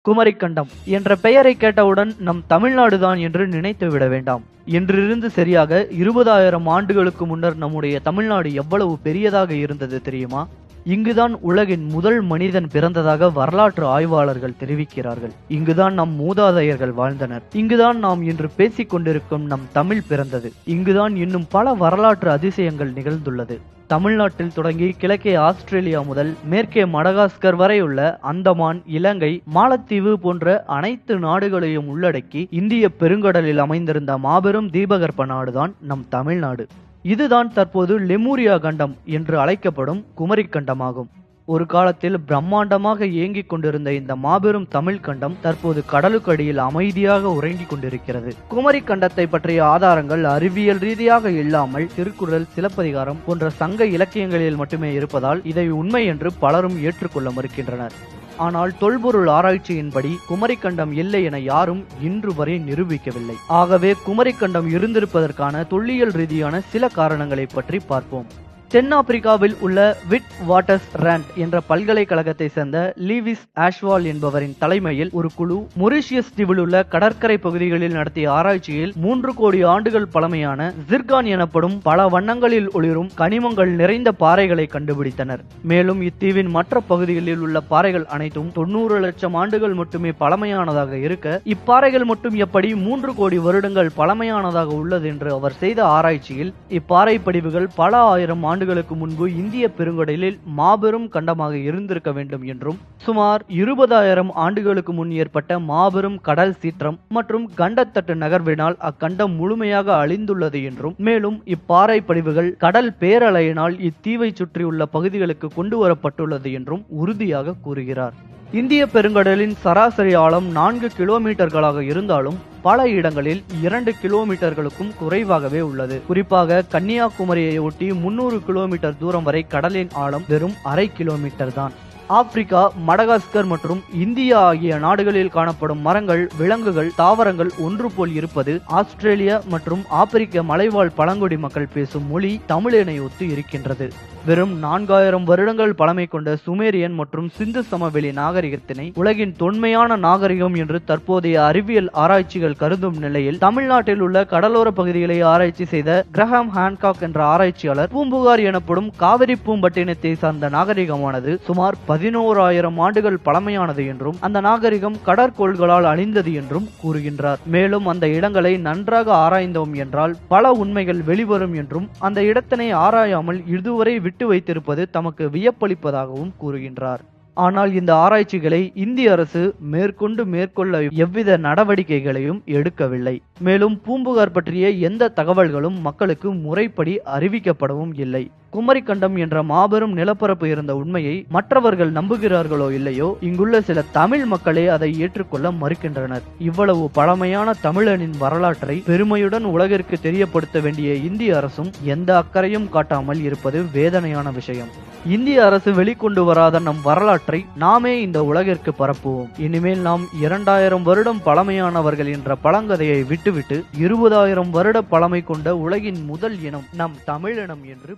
குமரிக்கண்டம் என்ற பெயரை கேட்டவுடன் நம் தமிழ்நாடுதான் என்று நினைத்து விட வேண்டாம். இன்றிருந்து சரியாக 20,000 ஆண்டுகளுக்கு முன்னர் நம்முடைய தமிழ்நாடு எவ்வளவு பெரியதாக இருந்தது தெரியுமா? இங்குதான் உலகின் முதல் மனிதன் பிறந்ததாக வரலாற்று ஆய்வாளர்கள் தெரிவிக்கிறார்கள். இங்குதான் நம் மூதாதையர்கள் வாழ்ந்தனர். இங்குதான் நாம் இன்று பேசிக் கொண்டிருக்கும் நம் தமிழ் பிறந்தது. இங்குதான் இன்னும் பல வரலாற்று அதிசயங்கள் நிகழ்ந்துள்ளது. தமிழ்நாட்டில் தொடங்கி கிழக்கே ஆஸ்திரேலியா முதல் மேற்கே மடகாஸ்கர் வரை உள்ள அந்தமான், இலங்கை, மாலத்தீவு போன்ற அனைத்து நாடுகளையும் உள்ளடக்கி இந்திய பெருங்கடலில் அமைந்திருந்த மாபெரும் தீபகற்ப நாடுதான் நம் தமிழ்நாடு. இதுதான் தற்போது லெமூரியா கண்டம் என்று அழைக்கப்படும் குமரிக்கண்டமாகும். ஒரு காலத்தில் பிரம்மாண்டமாக இயங்கிக் கொண்டிருந்த இந்த மாபெரும் தமிழ் கண்டம் தற்போது கடலுக்கடியில் அமைதியாக உறங்கிக் கொண்டிருக்கிறது. குமரி கண்டத்தை பற்றிய ஆதாரங்கள் அறிவியல் ரீதியாக இல்லாமல் திருக்குறள், சிலப்பதிகாரம் போன்ற சங்க இலக்கியங்களில் மட்டுமே இருப்பதால் இதை உண்மை என்று பலரும் ஏற்றுக்கொள்ள மறுக்கின்றனர். ஆனால் தொல்பொருள் ஆராய்ச்சியின்படி குமரிக்கண்டம் இல்லை என யாரும் இன்று வரை நிரூபிக்கவில்லை. ஆகவே குமரிக்கண்டம் இருந்திருப்பதற்கான தொல்லியல் ரீதியான சில காரணங்களை பற்றி பார்ப்போம். தென்னாப்பிரிக்காவில் உள்ள விட் வாட்டர்ஸ் ரேண்ட் என்ற பல்கலைக்கழகத்தை சேர்ந்த லீவிஸ் ஆஷ்வால் என்பவரின் தலைமையில் ஒரு குழு மொரீஷியஸ் தீவில் உள்ள கடற்கரை பகுதிகளில் நடத்திய ஆராய்ச்சியில் 3 கோடி ஆண்டுகள் பழமையான ஜிர்கான் எனப்படும் பல வண்ணங்களில் ஒளிரும் கனிமங்கள் நிறைந்த பாறைகளை கண்டுபிடித்தனர். மேலும் இத்தீவின் மற்ற பகுதிகளில் உள்ள பாறைகள் அனைத்தும் 90 லட்சம் ஆண்டுகள் மட்டுமே பழமையானதாக இருக்க, இப்பாறைகள் மட்டும் எப்படி 3 கோடி வருடங்கள் பழமையானதாக உள்ளது என்று அவர் செய்த ஆராய்ச்சியில் இப்பாறை படிவுகள் பல ஆயிரம் ஆண்டுகளுக்கு முன்பு இந்திய பெருங்கடலில் மாபெரும் கண்டமாக இருந்திருக்க வேண்டும் என்றும், சுமார் 20,000 ஆண்டுகளுக்கு முன் ஏற்பட்ட மாபெரும் கடல் சீற்றம் மற்றும் கண்டத்தட்டு நகர்வினால் அக்கண்டம் முழுமையாக அழிந்துள்ளது என்றும், மேலும் இப்பாறை படிவுகள் கடல் பேரலையினால் இத்தீவை சுற்றியுள்ள பகுதிகளுக்கு கொண்டு வரப்பட்டுள்ளது என்றும் உறுதியாக கூறுகிறார். இந்திய பெருங்கடலின் சராசரி ஆழம் 4 கிலோமீட்டர்களாக இருந்தாலும் பல இடங்களில் 2 கிலோமீட்டர்களுக்கும் குறைவாகவே உள்ளது. குறிப்பாக கன்னியாகுமரியை ஒட்டி 300 கிலோமீட்டர் தூரம் வரை கடலின் ஆழம் வெறும் 1/2 கிலோமீட்டர் தான். ஆப்பிரிக்கா, மடகாஸ்கர் மற்றும் இந்தியா ஆகிய நாடுகளில் காணப்படும் மரங்கள், விலங்குகள், தாவரங்கள் ஒன்று போல் இருப்பது ஆஸ்திரேலியா மற்றும் ஆப்பிரிக்க மலைவாழ் பழங்குடி மக்கள் பேசும் மொழி தமிழினை ஒத்து இருக்கின்றது. வெறும் 4000 வருடங்கள் பழமை கொண்ட சுமேரியன் மற்றும் சிந்து சமவெளி நாகரிகத்தினை உலகின் தொன்மையான நாகரிகம் என்று தற்போதைய அறிவியல் ஆராய்ச்சிகள் கருதும் நிலையில், தமிழ்நாட்டில் உள்ள கடலோர பகுதிகளை ஆராய்ச்சி செய்த கிரஹாம் ஹான்காக் என்ற ஆராய்ச்சியாளர் பூம்புகார் எனப்படும் காவிரி பூம்பட்டினத்தை சார்ந்த நாகரிகமானது சுமார் 11,000 ஆண்டுகள் பழமையானது என்றும், அந்த நாகரிகம் கடற்கோள்களால் அழிந்தது என்றும் கூறுகின்றார். மேலும் அந்த இடங்களை நன்றாக ஆராய்ந்தோம் என்றால் பல உண்மைகள் வெளிவரும் என்றும், அந்த இடத்தினை ஆராயாமல் இதுவரை விட்டு வைத்திருப்பது தமக்கு வியப்பளிப்பதாகவும் கூறுகின்றார். ஆனால் இந்த ஆராய்ச்சிகளை இந்திய அரசு மேற்கொள்ள எவ்வித நடவடிக்கைகளையும் எடுக்கவில்லை. மேலும் பூம்புகார் பற்றிய எந்த தகவல்களும் மக்களுக்கு முறைப்படி அறிவிக்கப்படவும் இல்லை. குமரிக்கண்டம் என்ற மாபெரும் நிலப்பரப்பு இருந்த உண்மையை மற்றவர்கள் நம்புகிறார்களோ இல்லையோ, இங்குள்ள சில தமிழ் மக்களே அதை ஏற்றுக்கொள்ள மறுக்கின்றனர். இவ்வளவு பழமையான தமிழனின் வரலாற்றை பெருமையுடன் உலகிற்கு தெரியப்படுத்த வேண்டிய இந்திய அரசும் எந்த அக்கறையும் காட்டாமல் இருப்பது வேதனையான விஷயம். இந்திய அரசு வெளிக்கொண்டு வராத நம் வரலாற்றை நாமே இந்த உலகிற்கு பரப்புவோம். இனிமேல் நாம் 2000 வருடம் பழமையானவர்கள் என்ற பழங்கதையை விட்டுவிட்டு 20,000 வருட பழமை கொண்ட உலகின் முதல் இனம் நம் தமிழினம் என்று